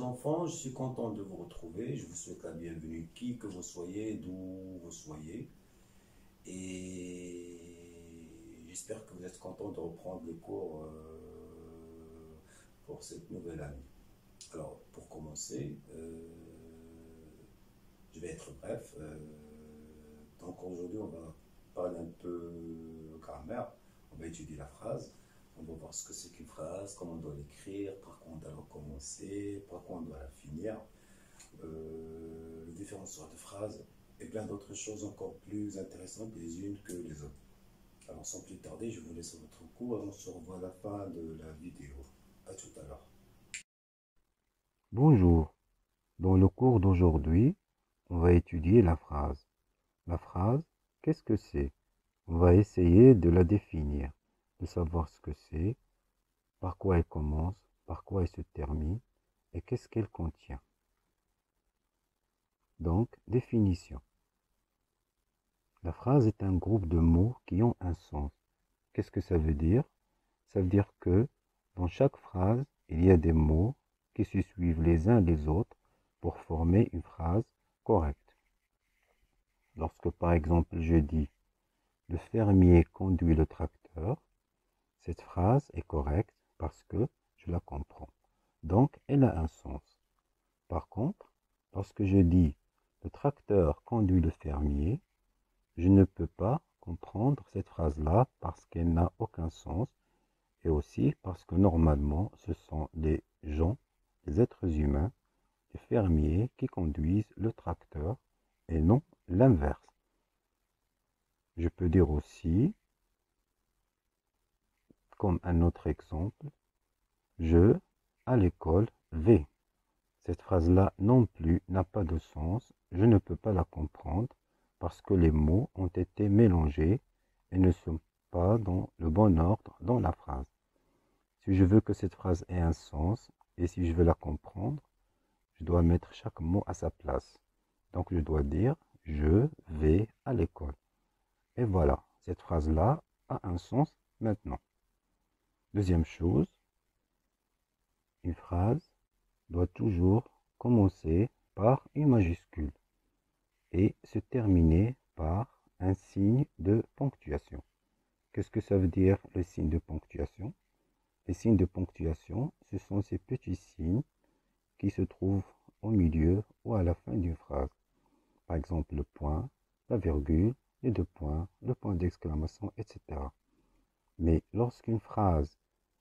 enfants, je suis content de vous retrouver. Je vous souhaite la bienvenue, qui que vous soyez, d'où vous soyez. Et j'espère que vous êtes content de reprendre les cours pour cette nouvelle année. Alors, pour commencer, je vais être bref. Donc aujourd'hui, on va parler un peu grammaire. On va étudier la phrase. On va voir ce que c'est qu'une phrase, comment on doit l'écrire, par quoi on doit la commencer, par quoi on doit la finir, les différentes sortes de phrases et plein d'autres choses encore plus intéressantes les unes que les autres. Alors sans plus tarder, je vous laisse votre cours et on se revoit à la fin de la vidéo. À tout à l'heure. Bonjour, dans le cours d'aujourd'hui, on va étudier la phrase. La phrase, qu'est-ce que c'est? On va essayer de la définir, de savoir ce que c'est, par quoi elle commence, par quoi elle se termine et qu'est-ce qu'elle contient. Donc, définition. La phrase est un groupe de mots qui ont un sens. Qu'est-ce que ça veut dire? Ça veut dire que dans chaque phrase, il y a des mots qui se suivent les uns les autres pour former une phrase correcte. Lorsque par exemple je dis le fermier conduit le tracteur, cette phrase est correcte parce que je la comprends. Donc elle a un sens. Par contre, lorsque je dis le tracteur conduit le fermier, je ne peux pas comprendre cette phrase-là parce qu'elle n'a aucun sens et aussi parce que normalement ce sont les gens, les êtres humains, les fermiers qui conduisent le tracteur et non l'inverse. Je peux dire aussi, comme un autre exemple, je, à l'école, vais. Cette phrase-là non plus n'a pas de sens, je ne peux pas la comprendre parce que les mots ont été mélangés et ne sont pas dans le bon ordre dans la phrase. Si je veux que cette phrase ait un sens et si je veux la comprendre, je dois mettre chaque mot à sa place. Donc je dois dire je vais à l'école. Et voilà, cette phrase-là a un sens maintenant. Deuxième chose, une phrase doit toujours commencer par une majuscule et se terminer par un signe de ponctuation. Qu'est-ce que ça veut dire le signe de ponctuation? Les signes de ponctuation, ce sont ces petits signes qui se trouvent au milieu ou à la fin d'une phrase. Par exemple, le point, la virgule, les deux points, le point d'exclamation, etc. Mais lorsqu'une phrase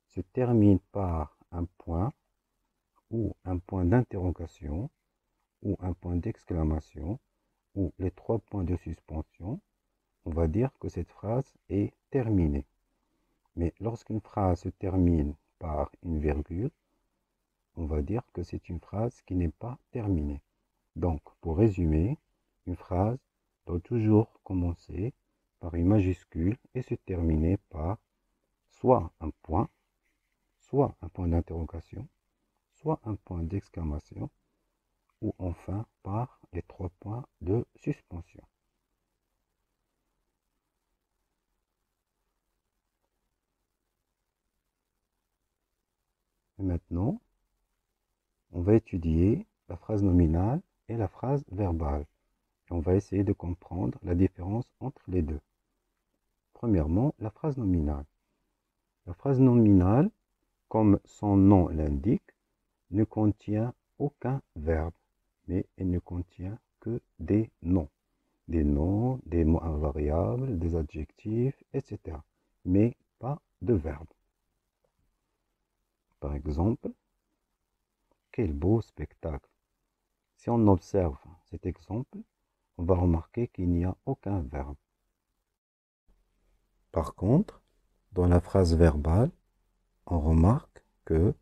se termine par un point ou un point d'interrogation ou un point d'exclamation ou les trois points de suspension, on va dire que cette phrase est terminée. Mais lorsqu'une phrase se termine par une virgule, on va dire que c'est une phrase qui n'est pas terminée. Donc, pour résumer, une phrase doit toujours commencer par une majuscule et se terminer par soit un point d'interrogation, soit un point d'exclamation, ou enfin par les trois points de suspension. Et maintenant, on va étudier la phrase nominale et la phrase verbale. Et on va essayer de comprendre la différence entre les deux. Premièrement, la phrase nominale. La phrase nominale, comme son nom l'indique, ne contient aucun verbe, mais elle ne contient que des noms. Des noms, des mots invariables, des adjectifs, etc. Mais pas de verbe. Par exemple, quel beau spectacle. Si on observe cet exemple, on va remarquer qu'il n'y a aucun verbe. Par contre, dans la phrase verbale, on remarque que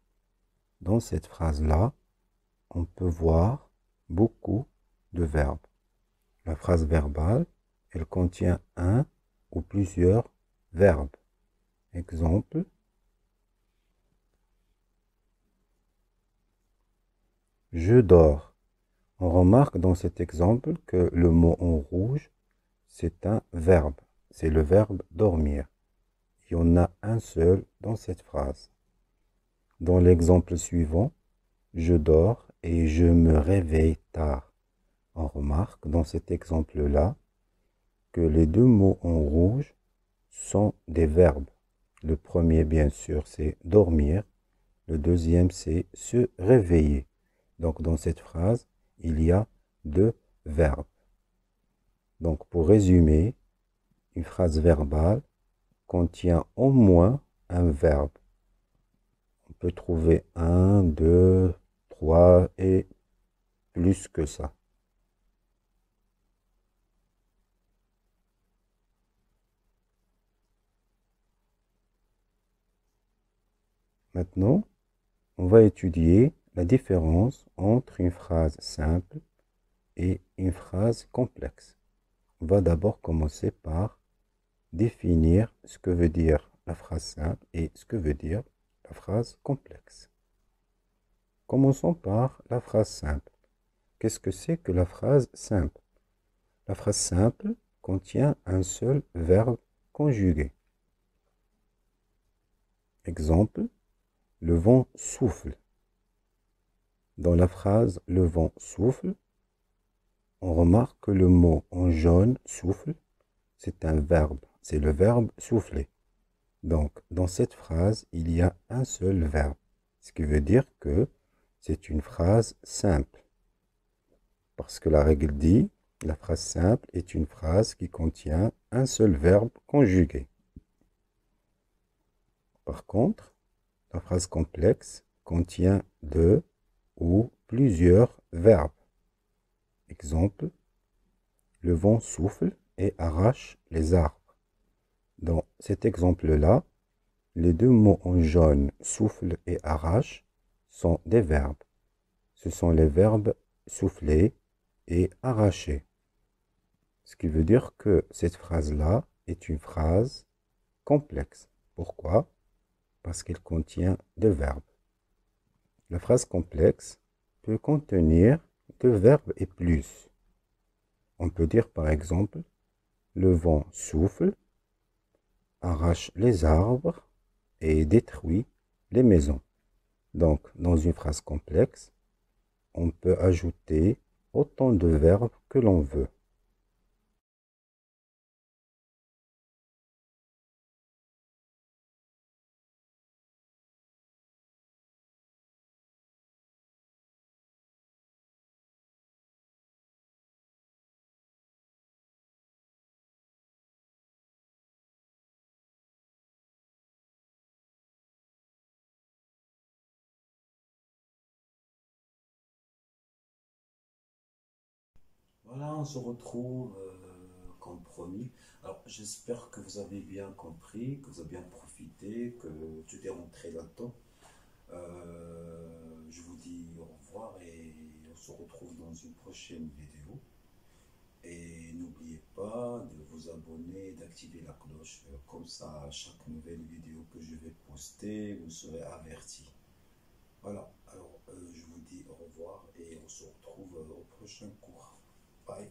dans cette phrase-là, on peut voir beaucoup de verbes. La phrase verbale, elle contient un ou plusieurs verbes. Exemple, je dors. On remarque dans cet exemple que le mot en rouge, c'est un verbe. C'est le verbe dormir. Il y en a un seul dans cette phrase. Dans l'exemple suivant, je dors et je me réveille tard. On remarque dans cet exemple-là que les deux mots en rouge sont des verbes. Le premier, bien sûr, c'est dormir. Le deuxième, c'est se réveiller. Donc, dans cette phrase, il y a deux verbes. Donc, pour résumer, une phrase verbale contient au moins un verbe. On peut trouver un, deux, trois et plus que ça. Maintenant, on va étudier la différence entre une phrase simple et une phrase complexe. On va d'abord commencer par définir ce que veut dire la phrase simple et ce que veut dire la phrase complexe. Commençons par la phrase simple. Qu'est-ce que c'est que la phrase simple? La phrase simple contient un seul verbe conjugué. Exemple, le vent souffle. Dans la phrase le vent souffle, on remarque que le mot en jaune, souffle, c'est un verbe. C'est le verbe souffler. Donc, dans cette phrase, il y a un seul verbe. Ce qui veut dire que c'est une phrase simple. Parce que la règle dit, la phrase simple est une phrase qui contient un seul verbe conjugué. Par contre, la phrase complexe contient deux ou plusieurs verbes. Exemple, le vent souffle et arrache les arbres. Dans cet exemple-là, les deux mots en jaune, souffle et arrache, sont des verbes. Ce sont les verbes souffler et arracher. Ce qui veut dire que cette phrase-là est une phrase complexe. Pourquoi? Parce qu'elle contient deux verbes. La phrase complexe peut contenir deux verbes et plus. On peut dire par exemple, le vent souffle, arrache les arbres et détruit les maisons. Donc, dans une phrase complexe, on peut ajouter autant de verbes que l'on veut. Voilà, on se retrouve comme promis. Alors, j'espère que vous avez bien compris, que vous avez bien profité, que tu es rentré là-dedans. Je vous dis au revoir et on se retrouve dans une prochaine vidéo. Et n'oubliez pas de vous abonner et d'activer la cloche. Comme ça, à chaque nouvelle vidéo que je vais poster, vous serez averti. Voilà, alors je vous dis au revoir et on se retrouve au prochain cours. Bye.